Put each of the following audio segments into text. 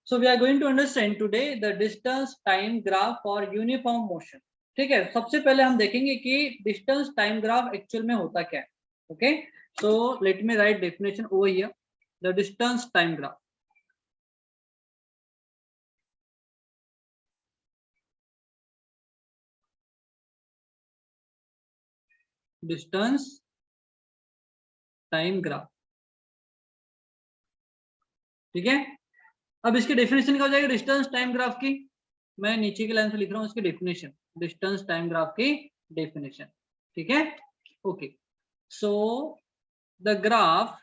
So we are going to understand today the distance time graph for uniform motion. ठीक है, सबसे पहले हम देखेंगे कि डिस्टेंस टाइम ग्राफ एक्चुअल में होता क्या है. Okay, so let me right definition over here. The distance time graph. Distance time graph. ठीक है, अब इसकी डेफिनेशन क्या हो जाएगी डिस्टेंस टाइम ग्राफ की. मैं नीचे की लाइन से लिख रहा हूँ इसकी डेफिनेशन. डिस्टेंस टाइम ग्राफ की डेफिनेशन. ठीक है, okay. So the graph,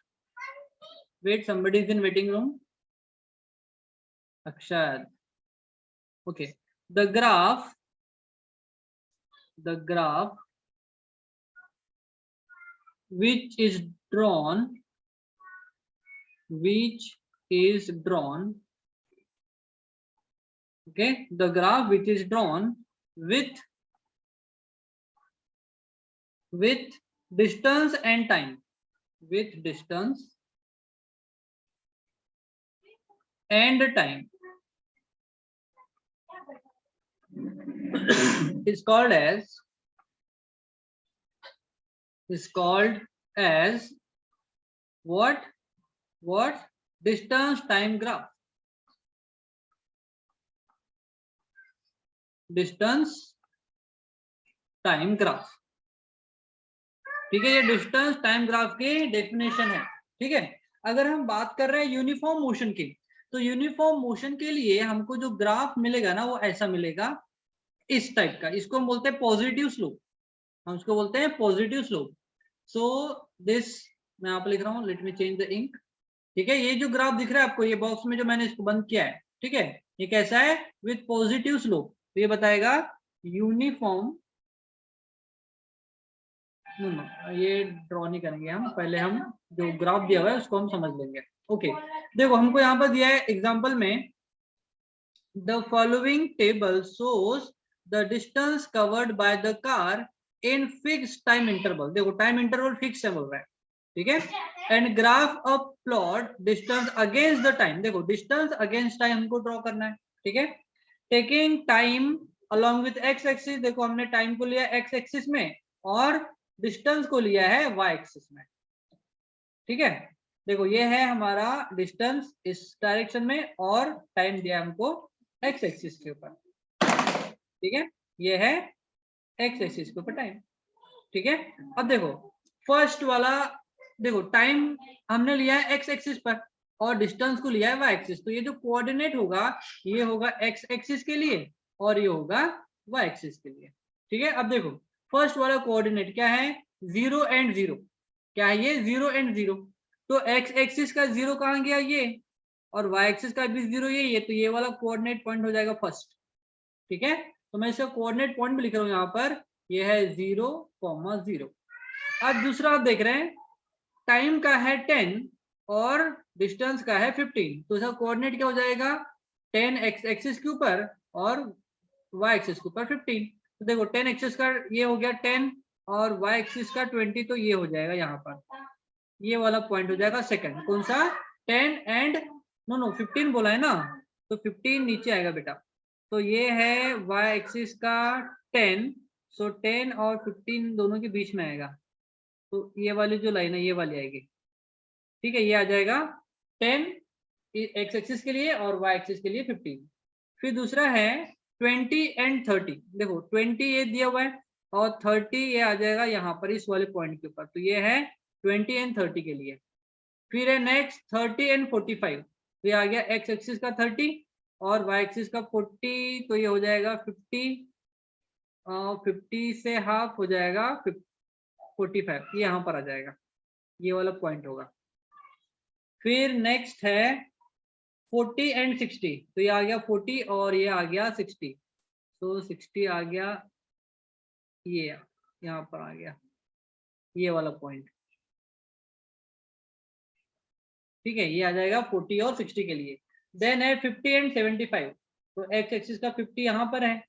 wait, somebody is in waiting room. Akshad. Okay, the graph which is drawn okay, the graph which is drawn with distance and time, with distance and time is called as what distance time graph. Distance time graph. ठीक है, ये distance time graph की definition है. ठीक है, अगर हम बात कर रहे हैं यूनिफॉर्म मोशन की, तो यूनिफॉर्म मोशन के लिए हमको जो ग्राफ मिलेगा ना वो ऐसा मिलेगा, इस टाइप का. इसको हम बोलते हैं पॉजिटिव स्लोप. हम इसको बोलते हैं पॉजिटिव स्लोप. सो दिस मैं यहाँ पे लिख रहा हूँ, let me change the ink. ठीक है, ये जो ग्राफ दिख रहा है आपको, ये बॉक्स में जो मैंने इसको बंद किया है, ठीक है, ये कैसा है, विथ पॉजिटिव स्लोप. तो ये बताएगा यूनिफॉर्म. ये ड्रॉ नहीं करेंगे हम, पहले हम जो ग्राफ दिया हुआ है उसको हम समझ लेंगे. ओके, देखो हमको यहाँ पर दिया है एग्जांपल में, the following table shows the distance covered by the car in fixed time interval. देखो टाइम इंटरवल फिक्स है बोल रहा है. ठीक है, and graph of plot distance against the time. देखो डिस्टेंस अगेंस्ट टाइम हमको ड्रॉ करना है. ठीक है, taking time along with x axis. देखो हमने टाइम को लिया एक्स एक्सिस में और डिस्टेंस को लिया है वाई एक्सिस में. ठीक है, देखो ये है हमारा डिस्टेंस इस डायरेक्शन में और टाइम दिया हमको एक्स एक्सिस के ऊपर. ठीक है, ये है एक्स एक्सिस के ऊपर टाइम. ठीक है, अब देखो फर्स्ट वाला, देखो टाइम हमने लिया है एक्स एक्सिस पर और डिस्टेंस को लिया है वाई एक्सिस. तो ये जो कोऑर्डिनेट होगा ये होगा एक्स एक्सिस के लिए और ये होगा वाई एक्सिस के लिए. ठीक है, अब देखो फर्स्ट वाला कोऑर्डिनेट क्या है, 0 एंड 0. क्या है ये, 0 एंड 0. तो एक्स एक्सिस का 0 कहाँ गया, ये, और वाई एक्सिस का भी 0 ये. तो ये वाला कोऑर्डिनेट पॉइंट हो जाएगा फर्स्ट. ठीक है, तो मैं इसका कोऑर्डिनेट पॉइंट भी लिख रहा हूँ यहाँ पर, ये है 0,0. अब दूसरा आप देख रहे हैं टाइम का है 10 और डिस्टेंस का है 15. तो इसका कोऑर्डिनेट क्या हो जाएगा, 10 एक्स एक्सिस के ऊपर और वाई एक्सिस के ऊपर 15. तो देखो 10 एक्सिस का ये हो गया 10 और वाई एक्सिस का 20. तो ये हो जाएगा यहाँ पर, ये वाला पॉइंट हो जाएगा सेकंड. कौन सा, 10 एंड नो 15 बोला है ना, तो 15 नीचे आएगा बेटा. तो ये है वाई एक्सिस का 10. सो 10 और 15 दोनों के बीच में आएगा. तो ये वाली जो लाइन है ये वाली आएगी. ठीक है, ये आ जाएगा 10 एक्स एक्सिस के लिए और वाई एक्सिस के लिए 15. फिर दूसरा है 20 एंड 30. देखो 20 ये दिया हुआ है और 30 ये आ जाएगा यहाँ पर इस वाले पॉइंट के ऊपर. तो ये है 20 एंड 30 के लिए. फिर है नेक्स्ट 30 एंड 45. तो ये आ गया एक्स एक्सिस का 30 और वाई एक्सिस का 40. तो ये हो जाएगा 50. 50 से हाफ हो जाएगा 45. ये यहाँ पर आ जाएगा, ये वाला पॉइंट होगा. फिर नेक्स्ट है 40 एंड 60. तो ये आ गया 40 और ये आ गया 60. तो 60 आ गया, ये यहाँ पर आ गया ये वाला पॉइंट. ठीक है, ये आ जाएगा 40 और 60 के लिए. देन है 50 एंड 75. तो एक्स एक्सिस का 50 यहाँ पर है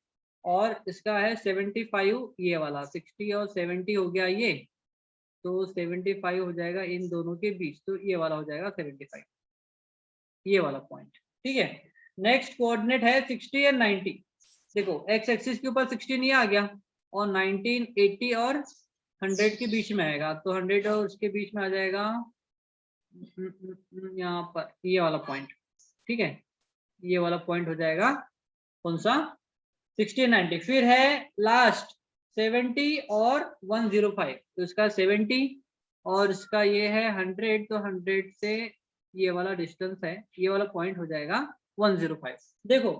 और इसका है 75 ये वाला. 60 और 70 हो गया ये, तो 75 हो जाएगा इन दोनों के बीच. तो ये वाला हो जाएगा 75, ये वाला पॉइंट. ठीक है, नेक्स्ट कोऑर्डिनेट है 60 एंड 90। देखो एक्स एक्सिस के ऊपर 16 ये आ गया और 19, 80 और 100 के बीच में आएगा, तो 100 और उसके बीच में आ जाएगा यहाँ पर ये वाला पॉइंट। ठीक है, ये वाला पॉइंट हो जाएगा कौन सा, 60, 90। फिर है लास्ट 70 और 105, तो इसका 70 और इसका ये है 100, तो 100 से ये वाला डिस्टेंस है, ये वाला पॉइंट हो जाएगा 105। देखो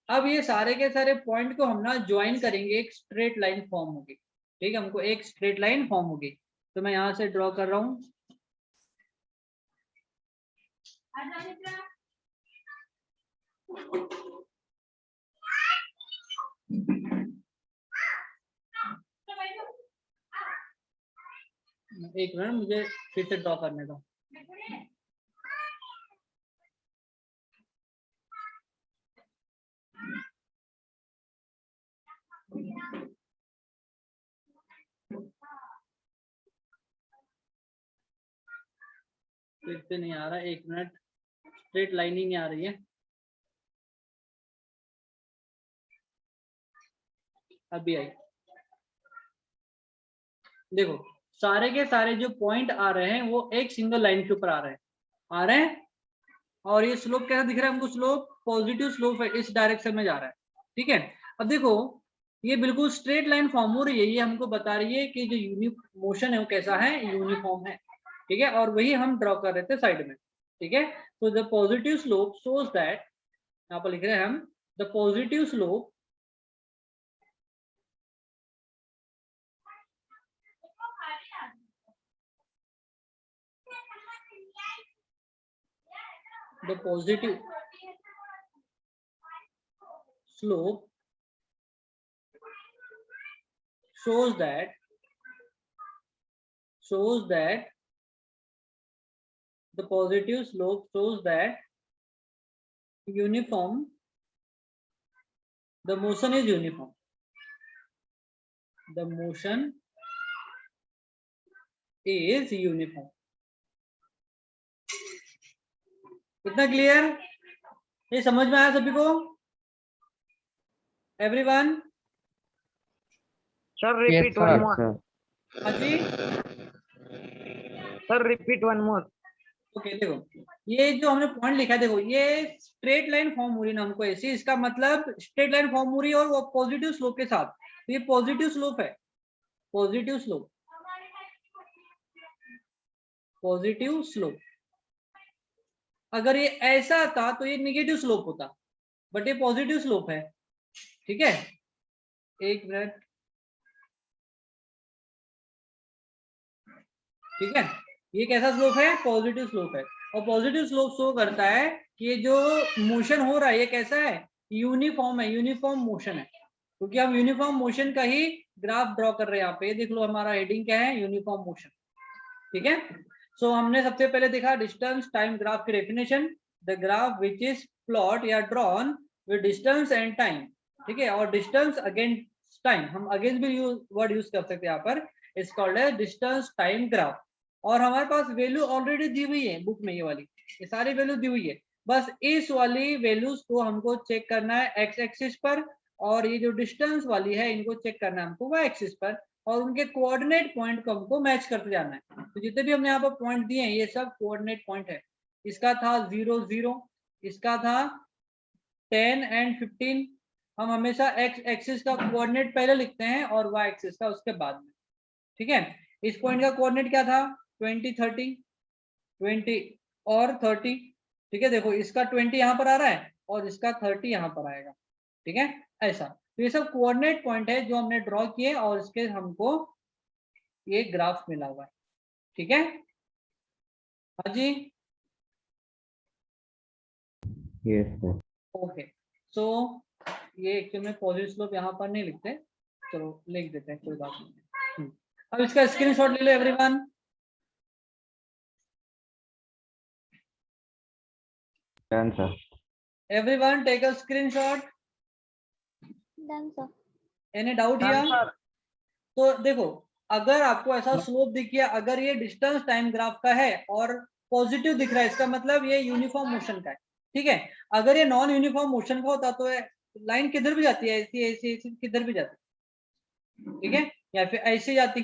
अब ये सारे के सारे पॉइंट को हम ना ज्वाइन करेंगे, एक स्ट्रेट लाइन फॉर्म होगी। ठीक है, हमको एक स्ट्रेट लाइन फॉर्म होगी, तो मैं यहाँ से ड्रॉ कर रहा हूँ। एक मिनट मुझे फिर से ड्रॉ करने दो। फिर से नहीं आ रहा, एक मिनट, स्ट्रेट लाइन ही नहीं आ रही है। अभी आई। देखो सारे के सारे जो पॉइंट आ रहे हैं वो एक सिंगल लाइन के ऊपर आ रहे हैं और ये स्लोप कैसा दिख रहा है हमको, स्लोप पॉजिटिव स्लोप है, इस डायरेक्शन में जा रहा है। ठीक है, अब देखो ये बिल्कुल स्ट्रेट लाइन फॉर्म हो रही है, ये हमको बता रही है कि जो यूनिक मोशन है वो कैसा है, यूनिफॉर्म है। ठीक है, और वही हम ड्रॉ कर रहे थे साइड में। ठीक है, तो the positive slope shows that, यहाँ पर लिख रहे हैं हम, the positive slope the positive slope shows that the positive slope shows that uniform, the motion is uniform, the motion is uniform। कितना क्लियर, ये समझ में आया सभी को, everyone? Sir repeat one more. हाँ जी sir repeat one more. Okay, देखो ये जो हमने पॉइंट लिखा है, देखो ये स्ट्रेट लाइन फॉर्म हो रही है ना हमको ऐसी, इसका मतलब स्ट्रेट लाइन फॉर्म हो रही है और वो पॉजिटिव स्लोप के साथ, तो ये पॉजिटिव स्लोप है, पॉजिटिव स्लोप, पॉजिटिव स्लोप। अगर ये ऐसा था तो ये नेगेटिव स्लोप होता, बट ये पॉजिटिव स्लोप है। ठीक है, एक मिनट, ठीक है, ये कैसा स्लोप है, पॉजिटिव स्लोप है, और पॉजिटिव स्लोप शो करता है कि ये जो मोशन हो रहा है ये कैसा है, यूनिफॉर्म है, यूनिफॉर्म मोशन है, क्योंकि हम यूनिफॉर्म मोशन का ही ग्राफ ड्रॉ कर रहे हैं यहाँ पे। देख लो हमारा हेडिंग क्या है, यूनिफॉर्म मोशन। ठीक है, सो हमने सबसे पहले देखा डिस्टेंस टाइम ग्राफ की definition, the graph which is plot या drawn with distance and time. ठीक है, और डिस्टेंस अगेंस्ट टाइम, हम अगेंस्ट भी वर्ड यूज कर सकते हैं यहाँ पर, इज कॉल्ड है डिस्टेंस टाइम ग्राफ। और हमारे पास वैल्यू ऑलरेडी दी हुई है बुक में, ये वाली, ये सारी वैल्यू दी हुई है, बस इस वाली वैल्यूज को हमको चेक करना है एक्स एक्सिस पर, और ये जो डिस्टेंस वाली है इनको चेक करना है हमको वाई एक्सिस पर, और उनके कोऑर्डिनेट पॉइंट को हमको मैच करते जाना है। तो जितने भी हमने यहाँ पर पॉइंट दिए हैं ये सब कोऑर्डिनेट पॉइंट है। इसका था 0, 0, इसका था 10 एंड 15। हम हमेशा एक्स एक्सिस का कोऑर्डिनेट पहले लिखते हैं और वाई एक्सिस का उसके बाद में। ठीक है, इस पॉइंट का कोऑर्डिनेट क्या था, 20, 30, 20 और 30। ठीक है, देखो इसका 20 यहाँ पर आ रहा है और इसका 30 यहाँ पर आएगा। ठीक है, ऐसा, तो ये सब कोऑर्डिनेट पॉइंट है जो हमने ड्रॉ किए और इसके हमको ये ग्राफ मिला हुआ है। ठीक है, हाँ जी, यस सर। ओके, सो ये एक्चुअली में पॉजिटिव स्लोप यहाँ पर नहीं लिखते, चलो लिख देते हैं, कोई बात नहीं। अब इसका स्क्रीनशॉट ले लो everyone. Done sir. Everyone take a screenshot. Done sir. Any doubt here? तो देखो अगर आपको ऐसा स्लोप दिख गया, अगर ये डिस्टेंस टाइम ग्राफ का है और पॉजिटिव दिख रहा है, इसका मतलब ये यूनिफॉर्म मोशन का है। ठीक है। अगर ये नॉन यूनिफॉर्म मोशन का होता तो लाइन किधर भी जाती है, ऐसी ऐसी ऐसी किधर भी जाती, ठीक है, या फिर ऐसे जाती,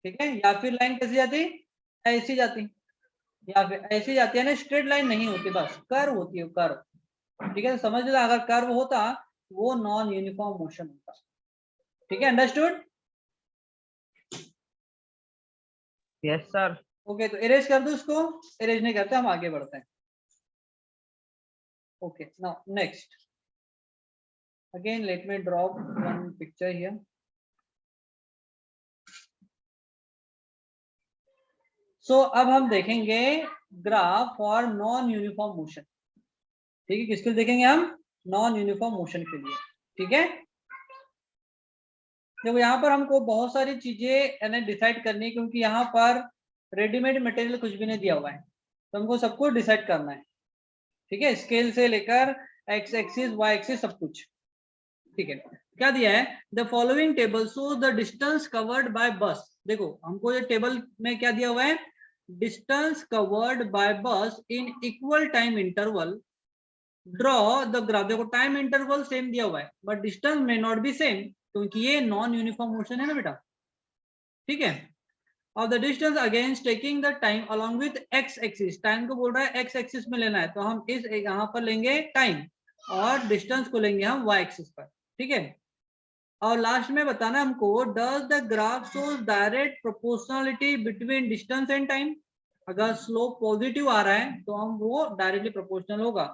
ठीक है, या फिर लाइन कैसे जाती, ऐसी जाती, या फिर ऐसी जाती है ना, स्ट्रेट लाइन नहीं होती, बस कर्व होती है, कर्व, ठीक है। समझ लो, अगर कर्व होता वो नॉन यूनिफॉर्म मोशन होता, ठीक है, अंडरस्टूड। Yes sir. ओके, तो इरेज कर दो इसको, इरेज नहीं करते, हम आगे बढ़ते हैं। Okay, now next, again let me draw one picture here. So अब हम देखेंगे graph for non uniform motion, ठीक है, किसके लिए देखेंगे हम, नॉन यूनिफॉर्म मोशन के लिए, ठीक है। देखो यहाँ पर हमको बहुत सारी चीजें डिसाइड करनी है, क्योंकि यहाँ पर रेडीमेड मटेरियल कुछ भी नहीं दिया हुआ है, तो हमको सब कुछ डिसाइड करना है, ठीक है, स्केल से लेकर एक्स एक्सिस वाई एक्सिस सब कुछ, ठीक है। क्या दिया है, the following table show the distance covered by बस। देखो हमको ये टेबल में क्या दिया हुआ है, डिस्टेंस कवर्ड बाय बस in equal time interval, draw the graph. देखो टाइम इंटरवल सेम दिया हुआ है, बट डिस्टेंस में नॉट बी सेम, क्योंकि ये नॉन यूनिफॉर्म मोशन है ना बेटा, ठीक है। और the distance against taking the time along with x axis, time को बोल रहा है एक्स एक्सिस में लेना है, तो हम इस यहाँ पर लेंगे टाइम, और डिस्टेंस को लेंगे हम वाई एक्सिस पर, ठीक है। और लास्ट में बताना हमको, does the graph shows direct proportionality between distance and time. अगर स्लोप पॉजिटिव आ रहा है तो हम वो डायरेक्टली प्रोपोर्शनल होगा,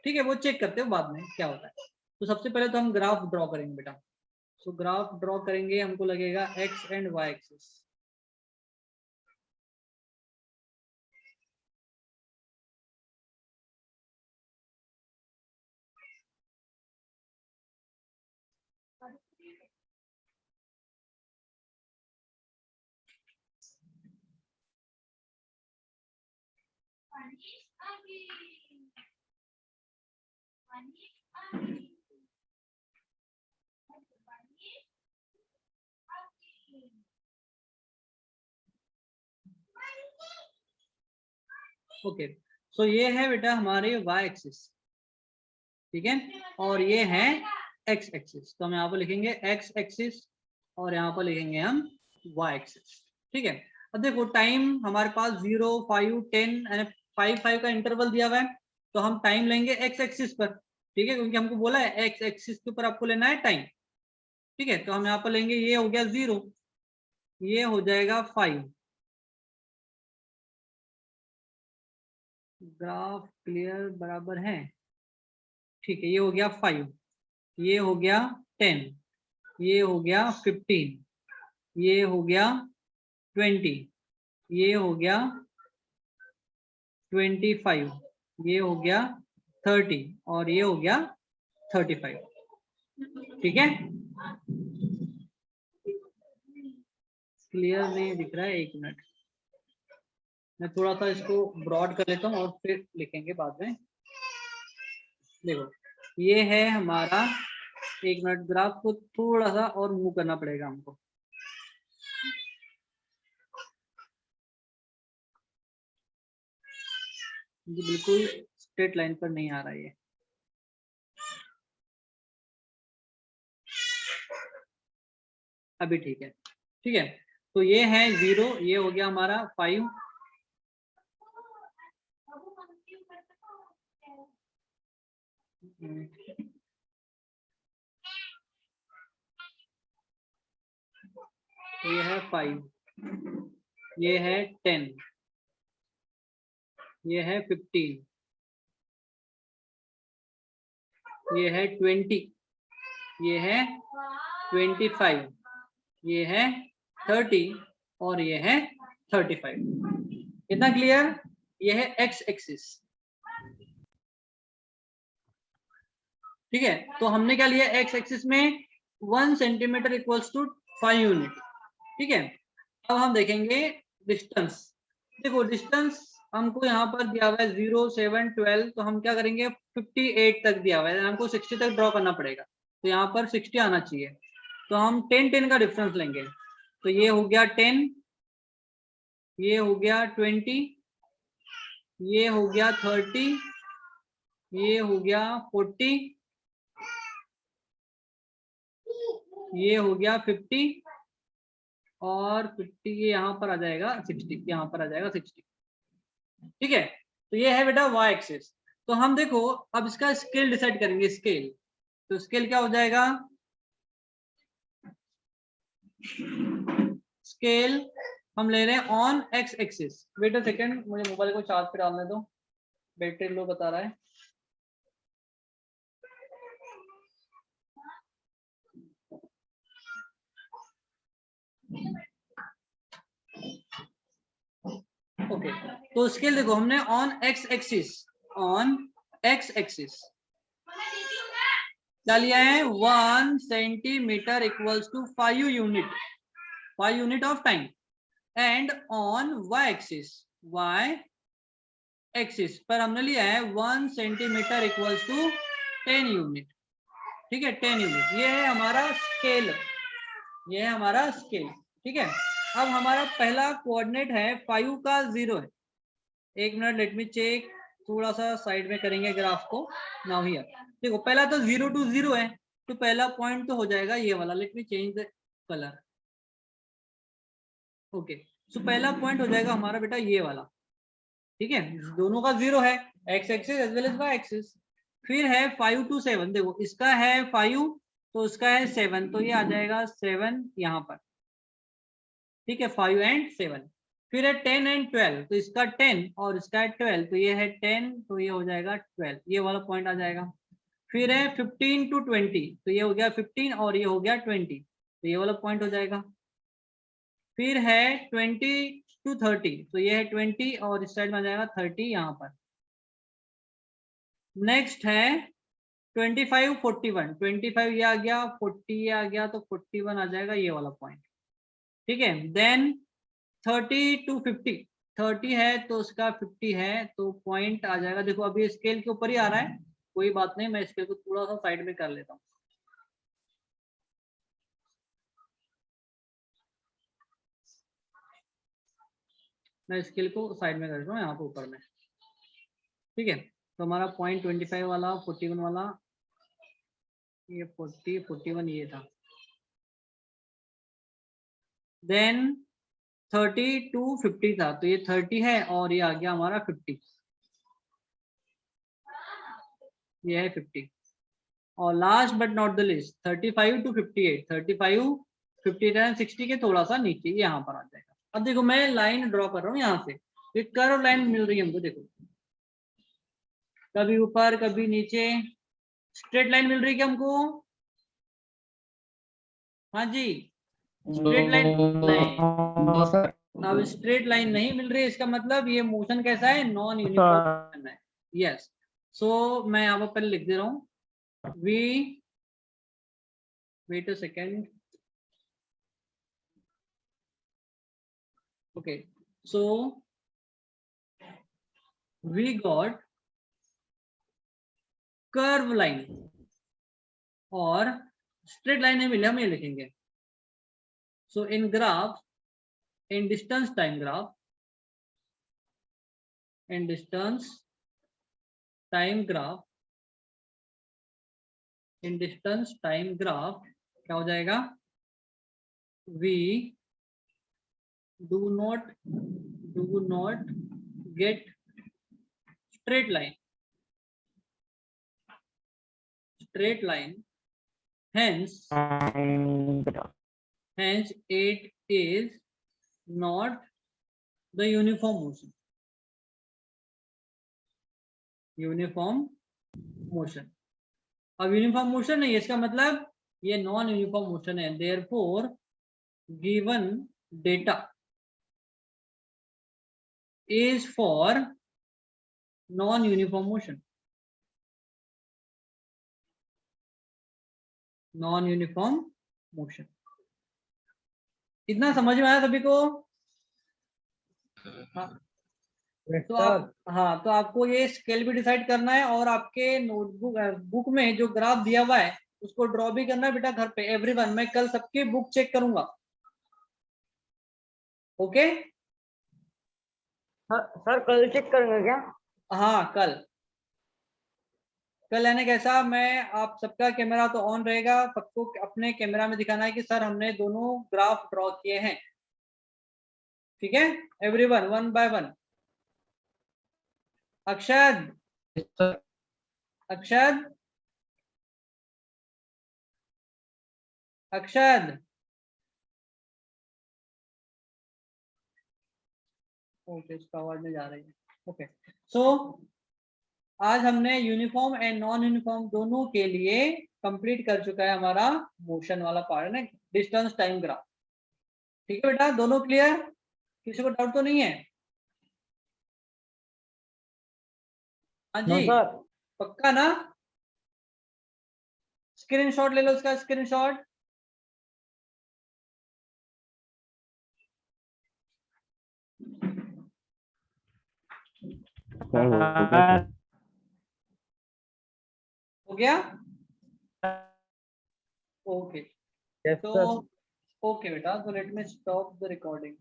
ठीक है, वो चेक करते हो बाद में क्या होता है। तो सबसे पहले तो हम ग्राफ ड्रॉ करेंगे बेटा। सो ग्राफ ड्रॉ करेंगे, हमको लगेगा X and Y axis, okay. So ये है बेटा हमारे वाई एक्सिस, ठीक है, और ये है एक्स एक्सिस, तो हम यहाँ पर लिखेंगे एक्स एक्सिस और यहाँ पर लिखेंगे हम वाई एक्सिस, ठीक है। अब देखो टाइम हमारे पास 0, 5, 10 यानी 5 का इंटरवल दिया हुआ है, तो हम टाइम लेंगे एक्स एक्सिस पर, ठीक है, क्योंकि हमको बोला है एक्स एक्सिस के ऊपर आपको लेना है टाइम, ठीक है। तो हम यहाँ पर लेंगे, ये हो गया 0, ये हो जाएगा 5, ग्राफ क्लियर बराबर है, ठीक है, ये हो गया 5, ये हो गया 10, ये हो गया 15, ये हो गया 20, ये हो गया 25, ये हो गया 30 और ये हो गया 35, ठीक है। क्लियर नहीं दिख रहा है, एक मिनट, मैं थोड़ा सा इसको ब्रॉड कर लेता हूँ और फिर लिखेंगे बाद में। देखो ये है हमारा, एक मिनट, ग्राफ को थोड़ा सा और मूव करना पड़ेगा हमको, ये बिल्कुल स्ट्रेट लाइन पर नहीं आ रहा है, अभी ठीक है, ठीक है। तो ये है 0, ये हो गया हमारा 5, ये है 5, ये है 10, ये है 15, ये है 20, ये है 25, ये है 30 और ये है 35। इतना क्लियर? ये है एक्स एक्सिस, ठीक है। तो हमने क्या लिया, एक्स एक्सिस में 1 सेंटीमीटर इक्वल्स टू 5 यूनिट, ठीक है। अब हम देखेंगे डिस्टेंस। देखो डिस्टेंस हमको यहाँ पर दिया हुआ है 0, 7, 12, तो हम क्या करेंगे, 58 तक दिया हुआ है, हमको 60 तक ड्रॉ करना पड़ेगा, तो यहाँ पर 60 आना चाहिए, तो हम 10 का डिफरेंस लेंगे, तो ये हो गया 10, ये हो गया 20, ये हो गया 30, ये हो गया 40, ये हो गया 50 और 50 ये यहाँ पर आ जाएगा 60, यहाँ पर आ जाएगा 60। ठीक है, तो ये है बेटा y एक्सिस। तो हम देखो अब इसका स्केल डिसाइड करेंगे, स्केल। तो स्केल क्या हो जाएगा, स्केल हम ले रहे हैं on x axis. Wait a second, मुझे मोबाइल को चार्ज पे डालने दो, बैटरी लो बता रहा है। ओके, तो स्केल देखो हमने on x axis, on x axis क्या लिया है, 1 centimetre equals to 5 unit, 5 unit of time. And on y axis, y axis पर हमने लिया है 1 सेंटीमीटर इक्वल्स टू 10 यूनिट। ठीक है, 10 यूनिट, ये है हमारा स्केल, ये है हमारा स्केल। ठीक है, अब हमारा पहला कोऑर्डिनेट है 5 का 0 है। एक मिनट, लेट मी चेक, थोड़ा सा साइड में करेंगे ग्राफ को। नाउ हियर देखो, पहला तो 0 to 0 है, तो पहला पॉइंट तो हो जाएगा ये वाला। Let me change the colour. Okay, so पहला पॉइंट हो जाएगा हमारा बेटा ये वाला। ठीक है, दोनों का 0 है, x axis as well as y axis. फिर है 5 to 7, देखो इसका है 5 तो उसका है 7, तो ये आ जाएगा 7 यहाँ पर। ठीक है, 5 and 7। फिर है 10 and 12, तो इसका 10 और इसका है 12, तो ये है 10, तो ये हो जाएगा 12, ये वाला पॉइंट आ जाएगा। फिर है 15 to 20, तो ये हो गया 15 और ये हो गया 20, तो ये वाला पॉइंट हो जाएगा। फिर है 20 to 30, तो ये है 20 और इस साइड में आ जाएगा 30 यहाँ पर। नेक्स्ट है 25 41, 25 ये आ गया, 40 ये आ गया, तो 41 आ जाएगा ये वाला पॉइंट। ठीक है, देन 30 to 50, 30 है तो उसका 50 है, तो पॉइंट आ जाएगा। देखो अभी स्केल के ऊपर ही आ रहा है, कोई बात नहीं, मैं स्केल को थोड़ा सा साइड में कर लेता हूँ। मैं स्केल को साइड में कर रहा हूँ यहाँ पे ऊपर में। ठीक है, तो हमारा पॉइंट 25 वाला, 41 वाला, ये 40 41 ये था। देन 30 to 50 था, तो ये 30 है और ये आ गया हमारा 50, ये है 50। और last but not the list 35 to 58, 35 59 60 के थोड़ा सा नीचे यहाँ पर आ जाएगा। अब देखो मैं लाइन ड्रॉ कर रहा हूँ यहाँ से, एक कर्व लाइन मिल रही है हमको, देखो कभी ऊपर कभी नीचे, स्ट्रेट लाइन मिल रही है क्या हमको? हाँ जी, स्ट्रेट लाइन नहीं, अब स्ट्रेट लाइन नहीं मिल रही है, इसका मतलब ये मोशन कैसा है, नॉन यूनिफॉर्म है। यस, सो मैं यहाँ पर पहले लिख दे रहा हूँ, we wait a second. Okay, so we got curve line और स्ट्रेट लाइन नहीं मिले, हम ये लिखेंगे। So in graph, in distance time graph, in distance time graph, in distance time graph क्या हो जाएगा, we do not get straight line, hence it is not the uniform motion, अब यूनिफॉर्म मोशन नहीं है, इसका मतलब ये नॉन यूनिफॉर्म मोशन है। Therefore given data is for non uniform motion, non uniform motion. इतना समझ में आया सभी को? तो आप, हाँ, तो आपको ये स्केल भी डिसाइड करना है और आपके नोटबुक बुक में जो ग्राफ दिया हुआ है उसको ड्रॉ भी करना है बेटा घर पे। एवरीवन, मैं कल सबकी बुक चेक करूंगा। ओके सर कल चेक करेंगे क्या? हाँ कल यानी कैसा, मैं आप सबका कैमरा तो ऑन रहेगा, सबको अपने कैमरा में दिखाना है कि सर हमने दोनों ग्राफ ड्रॉ किए हैं, ठीक है everyone, one by one. Akshad, Yes, sir. Akshad, Akshad, okay इसका आवाज नहीं जा रही है। ओके सो आज हमने यूनिफॉर्म एंड नॉन यूनिफॉर्म दोनों के लिए कंप्लीट कर चुका है हमारा मोशन वाला पार्ट है, डिस्टेंस टाइम ग्राफ। ठीक है बेटा, दोनों क्लियर, किसी को डाउट तो नहीं है? हाँ No, जी sir. पक्का ना? स्क्रीनशॉट ले लो इसका, स्क्रीनशॉट। सर हो गया सर। हो गया? ओके Yes, तो sir. ओके बेटा, तो let me stop the recording.